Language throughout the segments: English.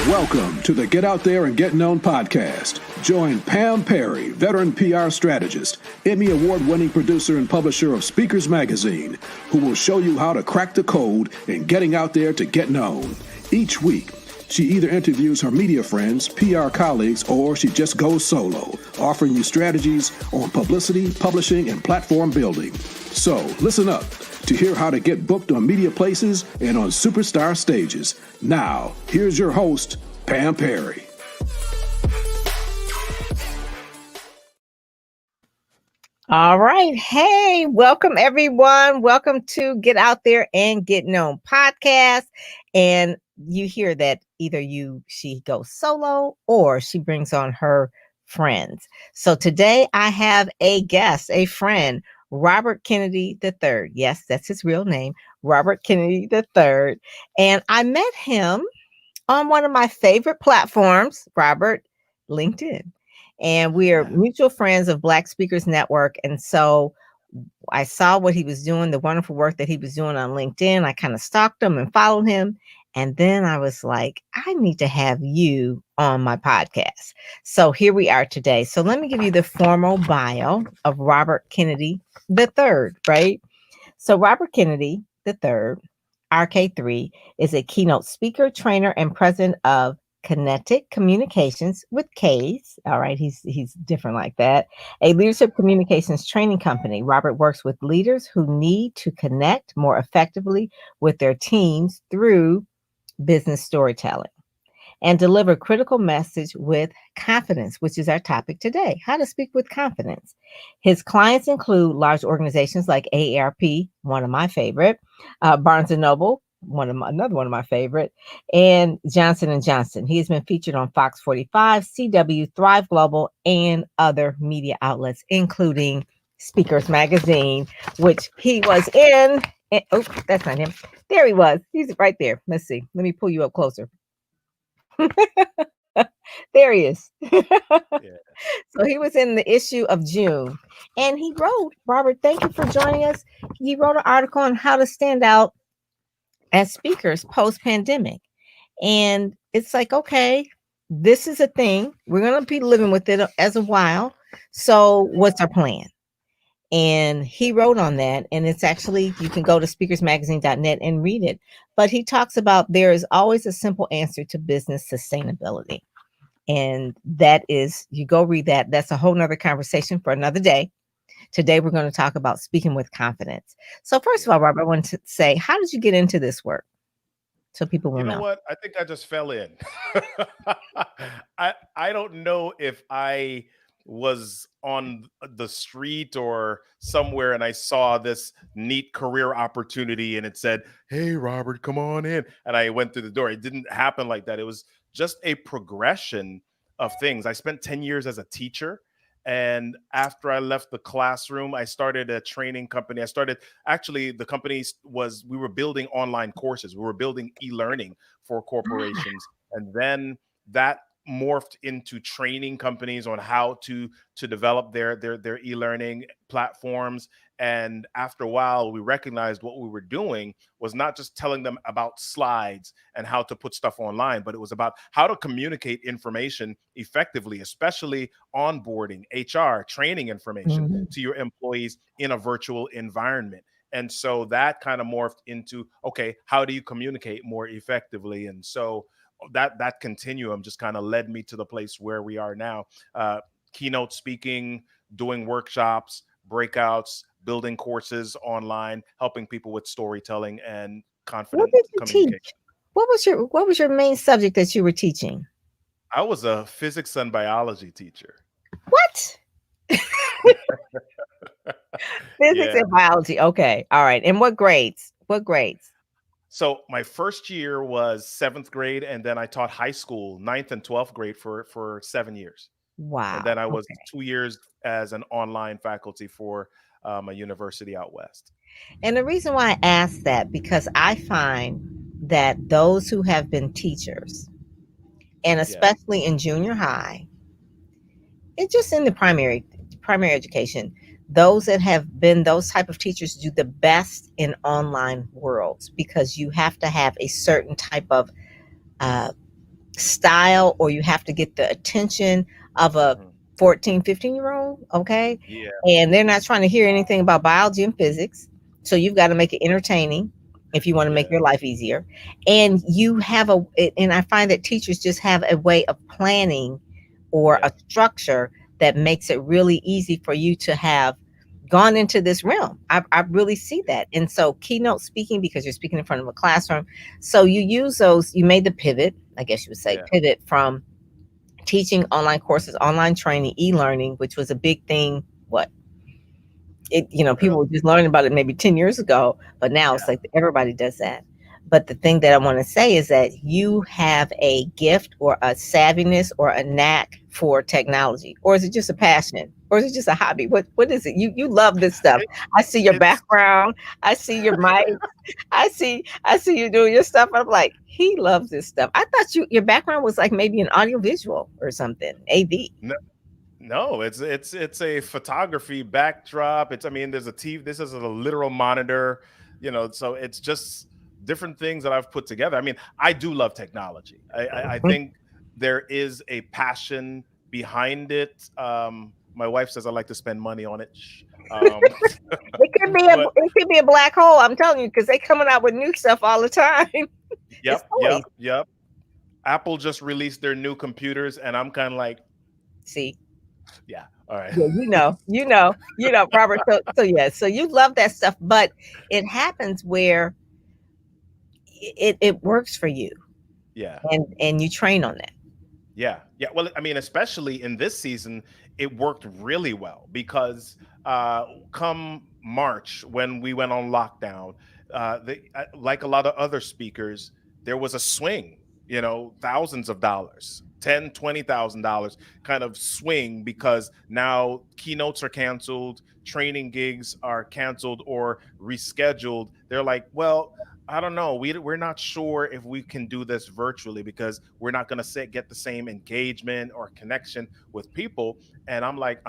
Welcome to the Get Out There and Get Known podcast. Join Pam Perry, veteran PR strategist, Emmy award-winning producer and publisher of Speakers Magazine, who will show you how to crack the code in getting out there to get known. Each week, she either interviews her media friends, PR colleagues, or she just goes solo, offering you strategies on publicity, publishing, and platform building. So listen up to hear how to get booked on media places and on superstar stages. Now, here's your host, Pam Perry. All right. Hey, welcome everyone. Welcome to Get Out There and Get Known podcast. And you hear that either she goes solo or she brings on her friends. So today I have a guest, a friend, Robert Kennedy III. Yes, that's his real name, Robert Kennedy III. And I met him on one of my favorite platforms, Robert, LinkedIn. And we are mutual friends of Black Speakers Network. And so I saw what he was doing, the wonderful work that he was doing on LinkedIn. I kind of stalked him and followed him. And then I was like, I need to have you on my podcast. So here we are today. So let me give you the formal bio of Robert Kennedy III, right? So Robert Kennedy III, RK3, is a keynote speaker, trainer, and president of Kinetic Communications with K's. All right, he's different like that. A leadership communications training company. Robert works with leaders who need to connect more effectively with their teams through business storytelling and deliver critical message with confidence, which is our topic today, how to speak with confidence. His clients include large organizations like AARP, one of my favorite, Barnes & Noble, another one of my favorite, and Johnson & Johnson. He has been featured on Fox 45, CW, Thrive Global, and other media outlets, including Speakers Magazine, which he was in. Oh, that's not him. There he was. He's right there. Let's see. Let me pull you up closer. There he is. So he was in the issue of June, and he wrote, Robert, thank you for joining us. He wrote an article on how to stand out as speakers post-pandemic. And it's like, okay, this is a thing. We're going to be living with it as a while. So what's our plan? And he wrote on that, and it's actually, you can go to speakersmagazine.net and read it. But he talks about there is always a simple answer to business sustainability. And that is, you go read that. That's a whole nother conversation for another day. Today, we're going to talk about speaking with confidence. So first of all, Robert, I want to say, how did you get into this work? So people will know. You know what? I think I just fell in. I don't know if I was on the street or somewhere and I saw this neat career opportunity and it said, hey, Robert, come on in. And I went through the door. It didn't happen like that. It was just a progression of things. I spent 10 years as a teacher. And after I left the classroom, I started a training company. The company we were building online courses. We were building e-learning for corporations. And then that morphed into training companies on how to develop their e-learning platforms. And after a while, we recognized what we were doing was not just telling them about slides and how to put stuff online, but it was about how to communicate information effectively, especially onboarding, HR, training information to your employees in a virtual environment. And so that kind of morphed into, okay, how do you communicate more effectively? And so that continuum just kind of led me to the place where we are now. Keynote speaking, doing workshops, breakouts, building courses online, helping people with storytelling and confident communication. Teach? What was your main subject that you were teaching? I was a physics and biology teacher. What? Physics and biology. Okay. All right. And what grades? So my first year was 7th grade, and then I taught high school, 9th and 12th grade for 7 years. Wow. And then I was 2 years as an online faculty for a university out west. And the reason why I ask that, because I find that those who have been teachers, and especially in junior high, and just in the primary education, those that have been those type of teachers do the best in online worlds, because you have to have a certain type of style, or you have to get the attention of a Mhm. 14, 15-year-old, okay? Yeah, And they're not trying to hear anything about biology and physics. So you've got to make it entertaining if you want to make yeah, your life easier. And and I find that teachers just have a way of planning or a yeah, structure that makes it really easy for you to have gone into this realm. I really see that. And so keynote speaking, because you're speaking in front of a classroom. So you use those, you made the pivot, I guess you would say, yeah, pivot from teaching online courses, online training, e-learning, which was a big thing. What people early. were just learning about it maybe 10 years ago, but now it's Yeah, like everybody does that. But the thing that I want to say is that you have a gift or a savviness or a knack for technology, or is it just a passion, or is it just a hobby? What is it? You love this stuff. it, I see your it's background. I see your mic. I see you doing your stuff. I'm like, he loves this stuff. I thought your background was like maybe an audiovisual or something. AV. no, no, it's a photography backdrop. I mean, there's a TV. This is a literal monitor. So it's just different things that I've put together. I mean, I do love technology. I think there is a passion behind it. My wife says I like to spend money on it. But It could be a black hole. I'm telling you, because they coming out with new stuff all the time. It's yep, toys. yep, yep. Apple just released their new computers, and I'm kind of like, See, yeah, all right. yeah, Robert. So yeah, so you love that stuff, but it happens where it works for you, Yeah. and you train on that. Yeah, yeah. Well, I mean, especially in this season, it worked really well because come March when we went on lockdown, like a lot of other speakers, there was a swing. Thousands of dollars, 10, $20,000 kind of swing because now keynotes are canceled, training gigs are canceled or rescheduled. They're like, well, I don't know. We're not sure if we can do this virtually because we're not going to get the same engagement or connection with people. And I'm like,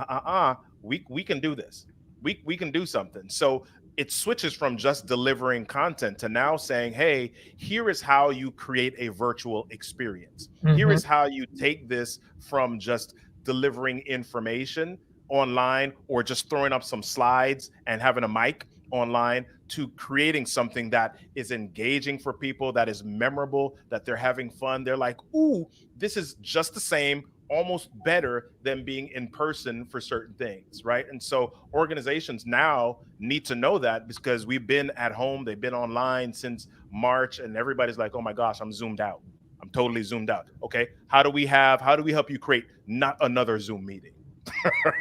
we can do this. We can do something. So it switches from just delivering content to now saying, hey, here is how you create a virtual experience. Here Hmm. is how you take this from just delivering information online or just throwing up some slides and having a mic online to creating something that is engaging for people, that is memorable, that they're having fun. They're like, ooh, this is just the same, almost better than being in person for certain things, right? And so organizations now need to know that because we've been at home, they've been online since March, and everybody's like, oh my gosh, I'm zoomed out. I'm totally zoomed out. Okay. How do we help you create not another Zoom meeting?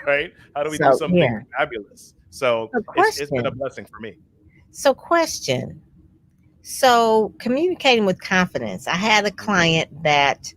Right? How do we do So something yeah. fabulous? So So it's been a question. blessing for me. So question. So communicating with confidence. I had a Mhm. client that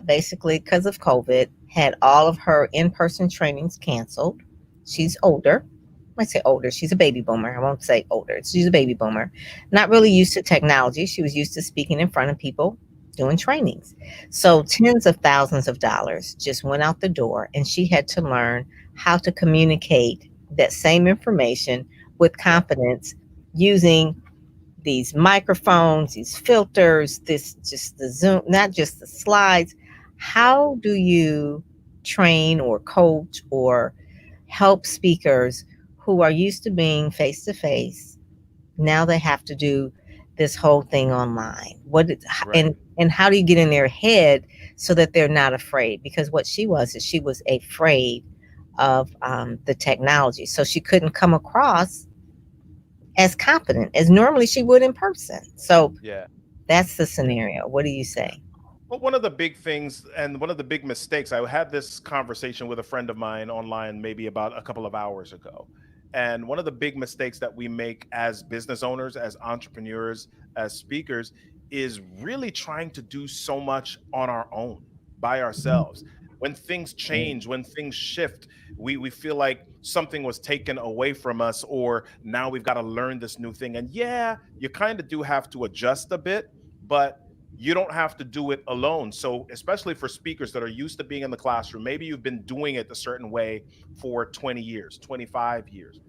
basically, because of COVID, had all of her in-person trainings canceled. She's older. I might say older. She's a baby boomer. I won't say older. She's a baby boomer. Not really used to technology. She was used to speaking in front of people, doing trainings. So Right. tens of thousands of dollars just went out the door, and she had to learn how to communicate that same information with Yeah. confidence using these microphones, these filters, this just the Zoom, not just the slides. Yeah. How do you train or coach or help speakers who are used to being face to face? Now they have to do this whole thing online. Right. And how do you get in their head so that they're not afraid? Because what she was is she was afraid of the technology, so she couldn't come across as confident as normally she would in person. So Yeah. that's the Yeah. scenario. What do you say? Well, one of the big things and one of the big mistakes, I had this conversation with a friend of mine online maybe about a couple of hours ago. And one of the big mistakes that we make as business owners, as entrepreneurs, as speakers is really trying to do so much on our own, by ourselves. When things change, when things shift, we feel like something was taken away from us, or now we've got to learn this new thing. And yeah, you kind of do have to adjust a bit, but you don't have to do it alone. So, especially for speakers that are used to being in the classroom, maybe you've been doing it a certain way for 20 years, 25 years.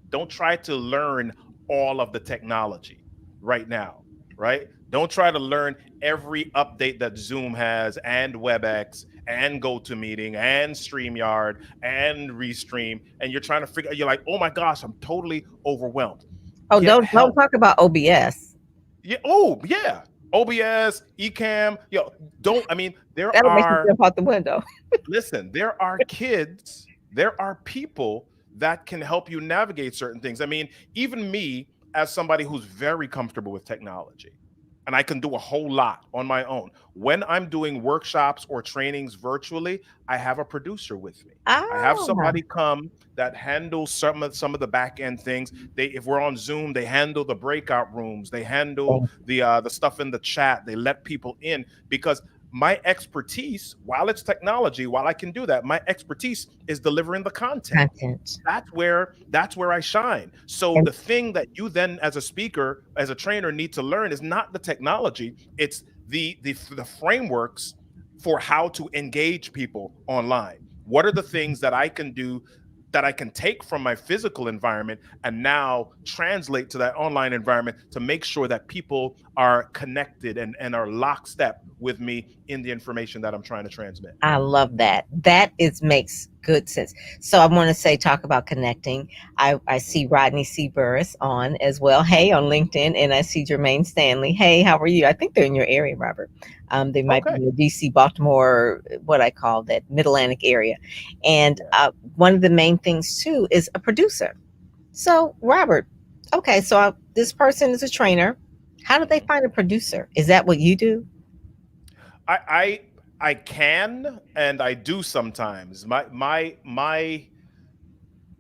Don't try to learn all of the technology right now, right? Don't try to learn every update that Zoom has and WebEx and GoToMeeting and StreamYard and Restream. And you're trying to you're like, oh my gosh, I'm totally overwhelmed. Oh, Get don't help. talk about OBS. Yeah. Oh, yeah. OBS, Ecamm. I mean, That'll make you jump out the window. listen, there are kids, there are people that can help you navigate certain things. I mean, even me, as somebody who's very comfortable with technology, and I can do a whole lot on my own. When I'm doing workshops or trainings virtually, I have a producer with me. I have Ah, somebody come that handles some of the back end things. If we're on Zoom, they handle the breakout rooms. They handle the stuff in the chat. They let people in, because my expertise, while it's technology, while I can do that, my expertise is delivering the content. That's where I shine. So And the thing that you then, as a speaker, as a trainer, need to learn is not the technology, it's the frameworks for how to engage people online. What are the things that I can do, that I can take from my physical environment and now translate to that online environment to make sure that people are connected and are lockstep with me in the information that I'm trying to transmit. I love that. Makes good sense. So I want to say, talk about connecting. I see Rodney C. Burris on as well. Hey, on LinkedIn, and I see Jermaine Stanley. Hey, how are you? I think they're in your area, Robert. They might be in the DC, Baltimore, what I call that Mid-Atlantic area. And one of the main things too is a producer. So Robert, okay, so this person is a trainer. How do they find a producer? Is that what you do? I can, and I do sometimes. My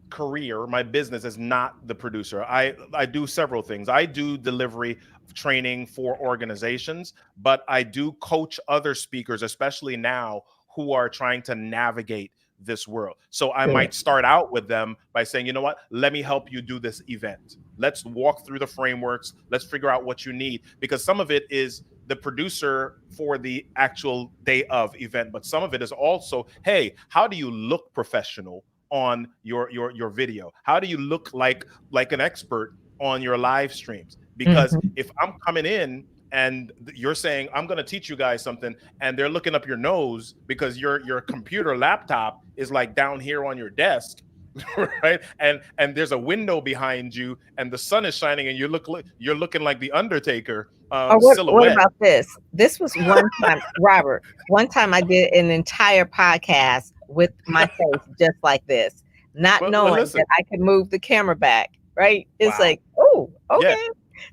career, my business is not the producer. I do several things. I do delivery training for organizations, but I do coach other speakers, especially now, who are trying to navigate this world. So I might start out with them by saying, you know what, let me help you do this event. Let's walk through the frameworks. Let's figure out what you need, because some of it is the producer for the actual day of event, but some of it is also, hey, how do you look professional on your video? How do you look like an expert on your live streams? Because if I'm coming in and you're saying, I'm going to teach you guys something, and they're looking up your nose because your computer laptop is like down here on your desk, right? And there's a window behind you and the sun is shining and you're looking like the Undertaker silhouette. What about this? This was one time, Robert, one time I did an entire podcast with my face just like this, not knowing that I could move the camera back, right? It's like, oh, okay. Yeah.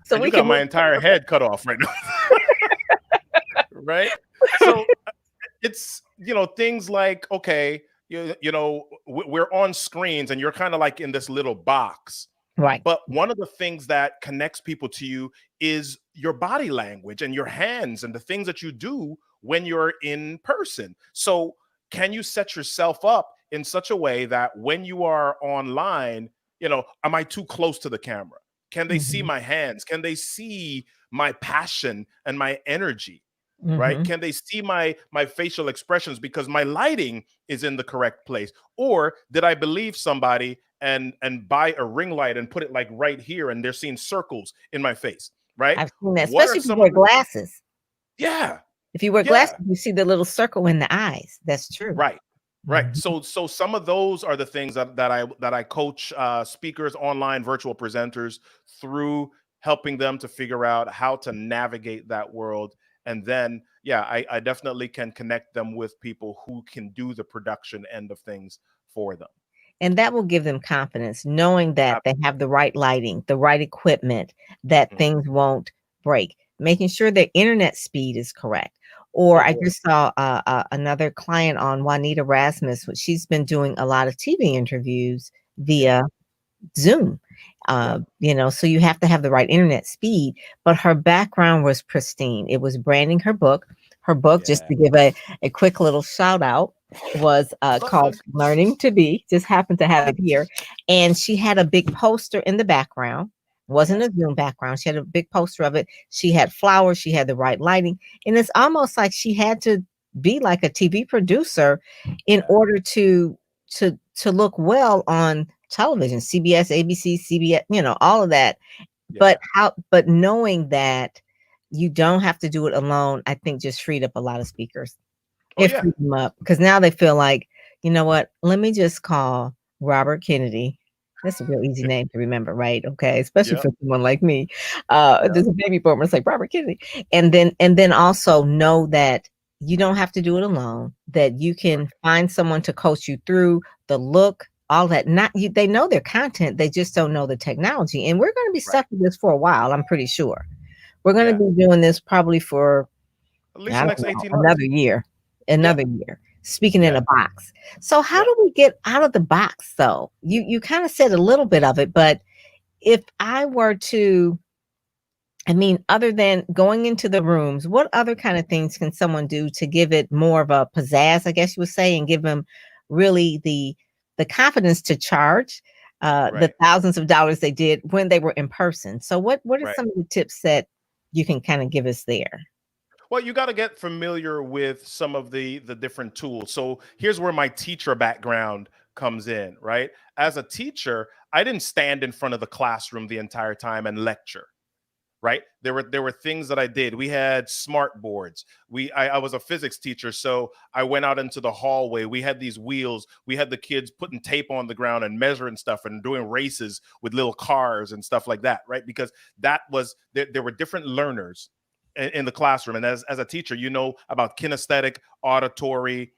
So and we got my entire head cut off right now. Right? So it's, things like, okay, we're on screens and you're kind of like in this little box. Right. But one of the things that connects people to you is your body language and your hands and the things that you do when you're in person. So can you set yourself up in such a way that when you are online, am I too close to the camera? Can they see my hands? Can they see my passion and my energy? Right? Can they see my facial expressions because my lighting is in the correct place? Or did I believe somebody and buy a ring light and put it like right here and they're seeing circles in my face, right? I've seen that, especially if you wear glasses. Yeah. If you wear glasses, you see the little circle in the eyes. That's true. Right. Right. So some of those are the things that I coach speakers, online virtual presenters through, helping them to figure out how to navigate that world. And then, I definitely can connect them with people who can do the production end of things for them. And that will give them confidence, knowing that they have the right lighting, the right equipment, that things won't break, making sure their internet speed is correct. Or I just saw another client on, Juanita Rasmus. She's been doing a lot of TV interviews via Zoom. So you have to have the right internet speed, but her background was pristine. It was branding her book. Her book, just to give a quick little shout out, was called Learning to Be. Just happened to have it here. And she had a big poster in the background. Wasn't a Zoom background. She had a big poster of it. She had flowers. She had the right lighting. And it's almost like she had to be like a TV producer in order to look well on television, CBS, ABC, CBS, all of that. But knowing that you don't have to do it alone, I think just freed up a lot of speakers. Oh It yeah. freed them up because now they feel like, you know what? Let me just call Robert Kennedy. That's a real easy name to remember, right? Okay, especially Yeah. for someone like me. Yeah. There's a baby boomer. It's like Robert Kennedy, and then also know that you don't have to do it alone. That you can find someone to coach you through the look, all that. Not you. They know their content. They just don't know the technology. And we're going to be Right. stuck with this for a while. I'm pretty sure. We're going to Yeah. be doing this probably for At least I the don't next know, 18 months. another year, Yeah. another year. Speaking in Yeah. a box. So how Yeah. do we get out of the box though? You kind of said a little bit of it, but if I were to, I mean, other than going into the rooms, what other kind of things can someone do to give it more of a pizzazz, I guess you would say, and give them really the confidence to charge the Right. thousands of dollars they did when they were in person? So what are Right. some of the tips that you can kind of give us there? Well, you got to get familiar with some of the different tools. So here's where my teacher background comes in, right? As a teacher, I didn't stand in front of the classroom the entire time and lecture, right? There were things that I did. We had smart boards. I was a physics teacher, so I went out into the hallway. We had these wheels. We had the kids putting tape on the ground and measuring stuff and doing races with little cars and stuff like that, right? Because that was there were different learners in the classroom. And as a teacher, you know about kinesthetic, auditory,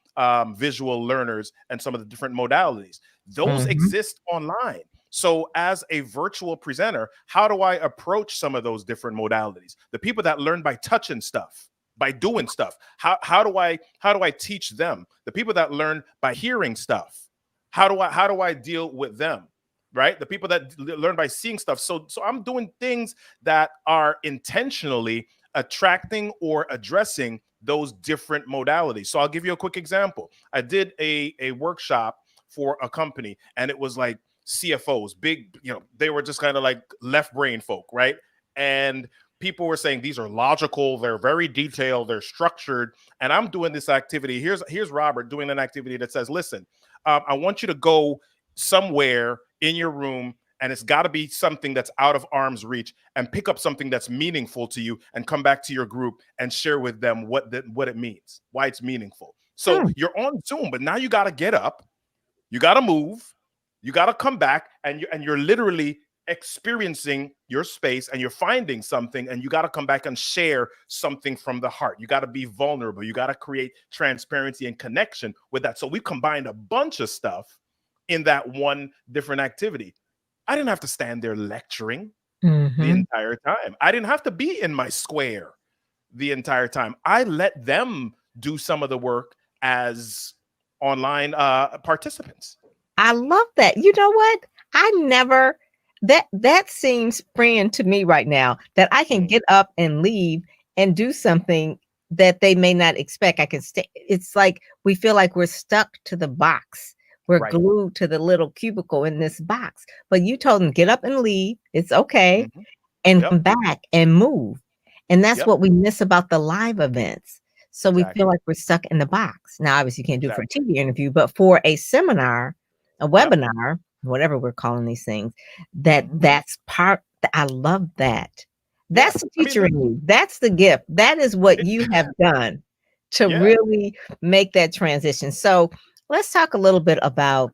visual learners and some of the different modalities. Those Mhm. exist online. So as a virtual presenter, how do I approach some of those different modalities? The people that learn by touching stuff, by doing stuff. How do I teach them? The people that learn by hearing stuff. How do I deal with them? Right? The people that learn by seeing stuff. So I'm doing things that are intentionally attracting or addressing those different modalities. So I'll give you a quick example. I did a workshop for a company, and it was like CFOs, big, they were just kind of like left brain folk, right? And people were saying these are logical, they're very detailed, they're structured. And I'm doing this activity. Here's Robert doing an activity that says, listen, I want you to go somewhere in your room, and it's got to be something that's out of arm's reach, and pick up something that's meaningful to you and come back to your group and share with them what it means, why it's meaningful. So Hmm. you're on Zoom, but now you got to get up, you got to move, you got to come back, and you're literally experiencing your space, and you're finding something, and you got to come back and share something from the heart. You got to be vulnerable. You got to create transparency and connection with that. So we combined a bunch of stuff in that one different activity. I didn't have to stand there lecturing the Mhm. entire time. I didn't have to be in my square the entire time. I let them do some of the work as online participants. I love that. You know what? I never that seems freeing to me right now that I can Mm, get up and leave and do something that they may not expect. I can stay. It's like we feel like we're stuck to the box. We're right. glued to the little cubicle in this box. But you told them get up and leave. It's okay. Mhm. And Yep. come back and move. And that's Yep. what we miss about the live events. So we feel Exactly. like we're stuck in the box. Now, obviously, you can't do it for a Exactly. TV interview, but for a seminar, a Yep. webinar, whatever we're calling these things, that Mhm. that's part. I love that. Yeah. That's the I mean, teacher in you. That's the gift. That is what you have done to yeah. really make that transition. So let's talk a little bit about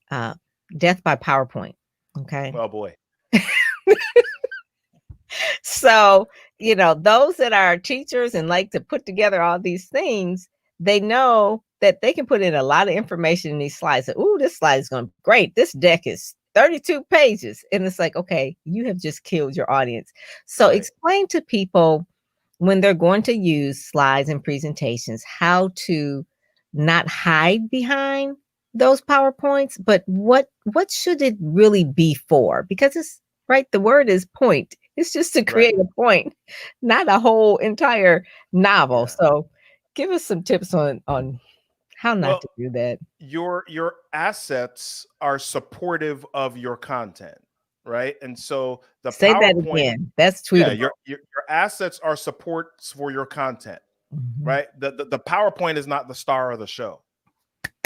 uh, death by PowerPoint. Okay. Oh boy. So, those that are teachers and like to put together all these things, they know that they can put in a lot of information in these slides. Ooh, this slide is going to be great. This deck is 32 pages. And it's like, okay, you have just killed your audience. So Right. explain to people when they're going to use slides and presentations, how to not hide behind those PowerPoints, but what should it really be for? Because it's right, the word is point. It's just to Right. create a point, not a whole entire novel. Yeah. So give us some tips on how not Well, to do that. your assets are supportive of your content, right? And so the Say that PowerPoint, again. That's yeah, tweetable. your assets are supports for your content, Mhm. right? The PowerPoint is not the star of the show,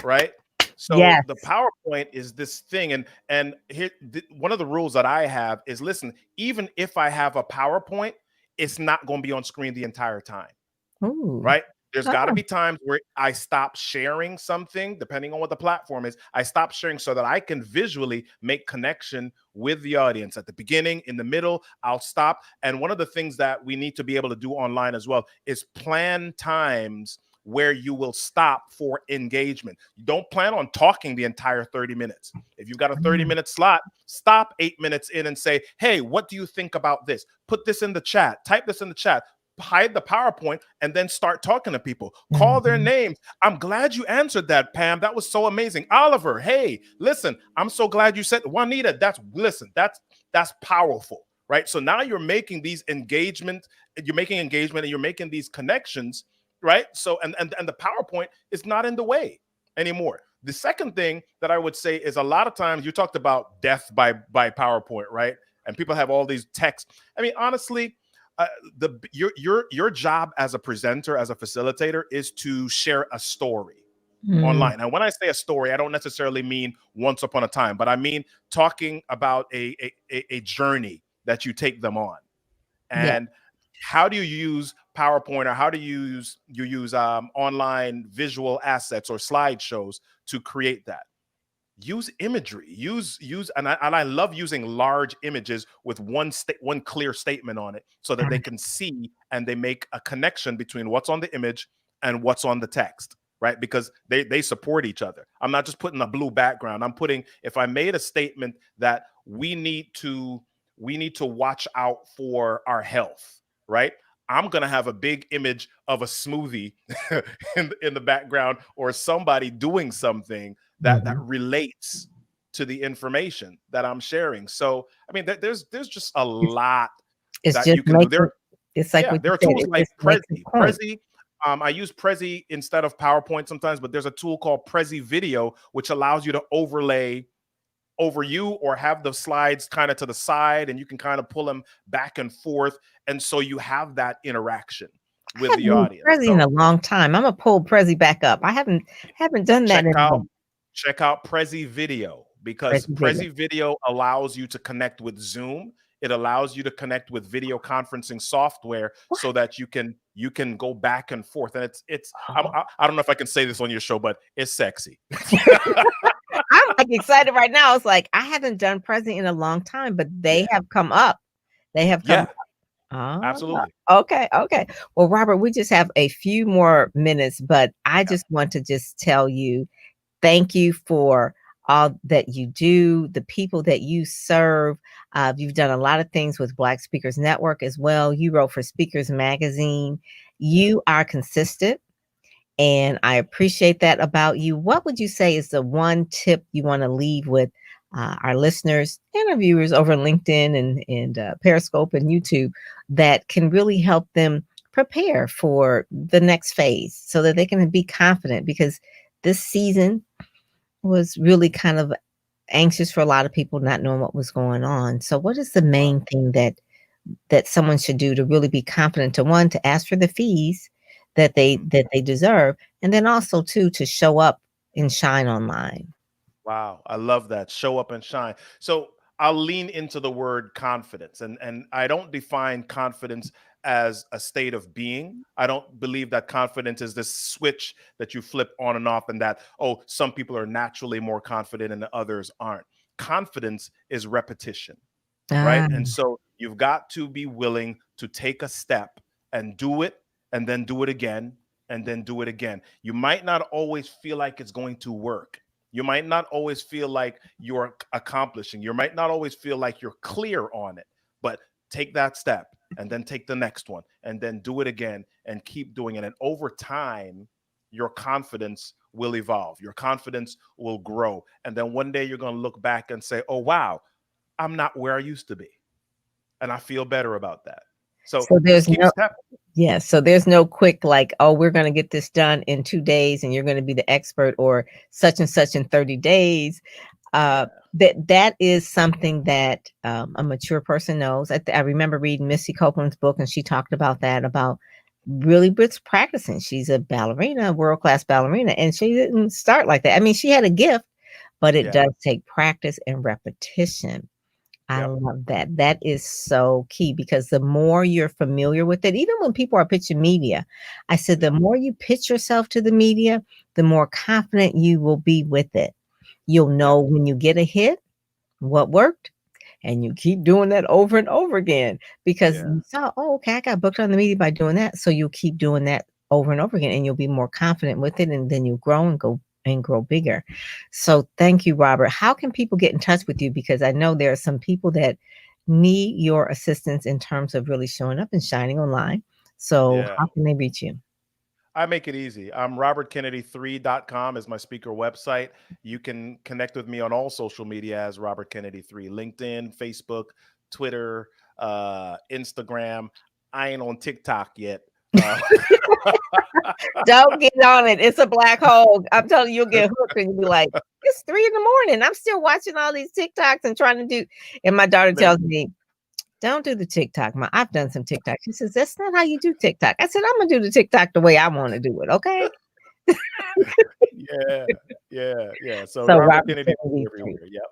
right? So the Yes. PowerPoint is this thing, and here one of the rules that I have is, listen, even if I have a PowerPoint, it's not going to be on screen the entire time, Ooh. right? There's got to Oh. be times where I stop sharing something, depending on what the platform is. I stop sharing so that I can visually make connection with the audience. At the beginning, in the middle, I'll stop. And one of the things that we need to be able to do online as well is plan times where you will stop for engagement. You don't plan on talking the entire 30 minutes. If you've got a 30-minute slot, stop 8 minutes in and say, hey, what do you think about this? Put this in the chat. Type this in the chat. Hide the PowerPoint and then start talking to people. Call their names. I'm glad you answered that, Pam. That was so amazing. Oliver, hey, listen, I'm so glad you said Juanita. That's powerful, right? So now you're making these engagement, and you're making these connections, right? So and the PowerPoint is not in the way anymore. The second thing that I would say is a lot of times you talked about death by PowerPoint, right? And people have all these texts. I mean, honestly, your job as a presenter, as a facilitator, is to share a story online. And when I say a story, I don't necessarily mean once upon a time, but I mean talking about a journey that you take them on. And how do you use PowerPoint, or how do you use online visual assets or slideshows to create that? Use imagery, and I love using large images with one clear statement on it, so that they can see and they make a connection between what's on the image and what's on the text, right? Because they support each other. I'm not just putting a blue background. If I made a statement that we need to watch out for our health, right? I'm going to have a big image of a smoothie in the background, or somebody doing something that relates to the information that I'm sharing. So, I mean, there's just a lot that you can do. There are tools like Prezi. I use Prezi instead of PowerPoint sometimes, but there's a tool called Prezi Video, which allows you to overlay over you, or have the slides kind of to the side, and you can kind of pull them back and forth. And so you have that interaction with the audience. Prezi in a long time. I'm gonna pull Prezi back up. I haven't done that. Check out Prezi Video, because Prezi Video allows you to connect with Zoom. It allows you to connect with video conferencing software, so that you can go back and forth. And it's I don't know if I can say this on your show, but it's sexy. I'm like excited right now. It's like, I haven't done Prezi in a long time, but they have come up. They have come up. Oh, absolutely. Okay. Well, Robert, we just have a few more minutes, but I just want to just tell you, thank you for all that you do, the people that you serve. You've done a lot of things with Black Speakers Network as well. You wrote for Speakers Magazine. You are consistent, and I appreciate that about you. What would you say is the one tip you want to leave with our listeners and our viewers over LinkedIn and Periscope and YouTube that can really help them prepare for the next phase, so that they can be confident? Because this season was really kind of anxious for a lot of people, not knowing what was going on. So what is the main thing that someone should do to really be confident, to ask for the fees that they deserve, and then also to show up and shine online? Wow, I love that. Show up and shine. So I'll lean into the word confidence, and I don't define confidence as a state of being. I don't believe that confidence is this switch that you flip on and off, and that, oh, some people are naturally more confident and others aren't. Confidence is repetition, right? And so you've got to be willing to take a step and do it, and then do it again, and then do it again. You might not always feel like it's going to work. You might not always feel like you're accomplishing. You might not always feel like you're clear on it, but take that step, and then take the next one, and then do it again, and keep doing it. And over time, your confidence will evolve. Your confidence will grow. And then one day you're going to look back and say, oh, wow, I'm not where I used to be. And I feel better about that. So there's so there's no quick, like, oh, we're going to get this done in 2 days and you're going to be the expert, or such and such in 30 days. That is something that a mature person knows. I remember reading Missy Copeland's book, and she talked about that, about really practicing. She's a ballerina, world-class ballerina, and she didn't start like that. I mean, she had a gift, but it does take practice and repetition I Yep. love that. That is so key because the more you're familiar with it, even when people are pitching media, I said the Yep. more you pitch yourself to the media, the more confident you will be with it. You'll know Yep. when you get a hit, what worked, and you keep doing that over and over again because Yeah. you saw, oh, okay, I got booked on the media by doing that. So you'll keep doing that over and over again, and you'll be more confident with it, and then you'll grow and grow bigger. So thank you, Robert. How can people get in touch with you? Because I know there are some people that need your assistance in terms of really showing up and shining online. So Yeah. how can they reach you? I make it easy. RobertKennedy3.com is my speaker website. You can connect with me on all social media as Robert Kennedy 3, LinkedIn, Facebook, Twitter, Instagram. I ain't on TikTok yet. Don't get on it. It's a black hole. I'm telling you, you'll get hooked and you'll be like, it's 3 a.m. I'm still watching all these TikToks and trying to do. And my daughter tells me, don't do the TikTok. I've done some TikTok. She says, that's not how you do TikTok. I said, I'm going to do the TikTok the way I want to do it. Okay. Yeah. So So Robert Robert Kennedy Kennedy everywhere. Yep.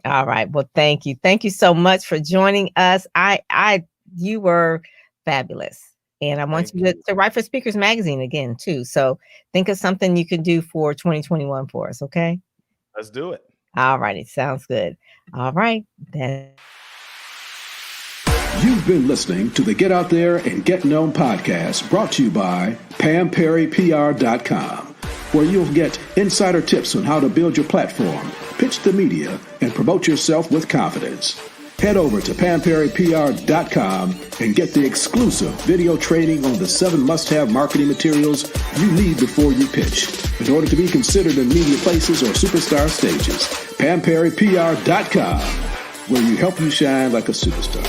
All right. Well, thank you. Thank you so much for joining us. You were fabulous. And I want Thank you you. to write for Speakers Magazine again, too. So think of something you can do for 2021 for us. Okay. Let's do it. All righty. Sounds good. All right. Then. You've been listening to the Get Out There and Get Known podcast brought to you by PamPerryPR.com, where you'll get insider tips on how to build your platform, pitch the media, and promote yourself with confidence. Head over to PamPerryPR.com and get the exclusive video training on the 7 must-have marketing materials you need before you pitch in order to be considered in media places or superstar stages. PamPerryPR.com, where you help you shine like a superstar.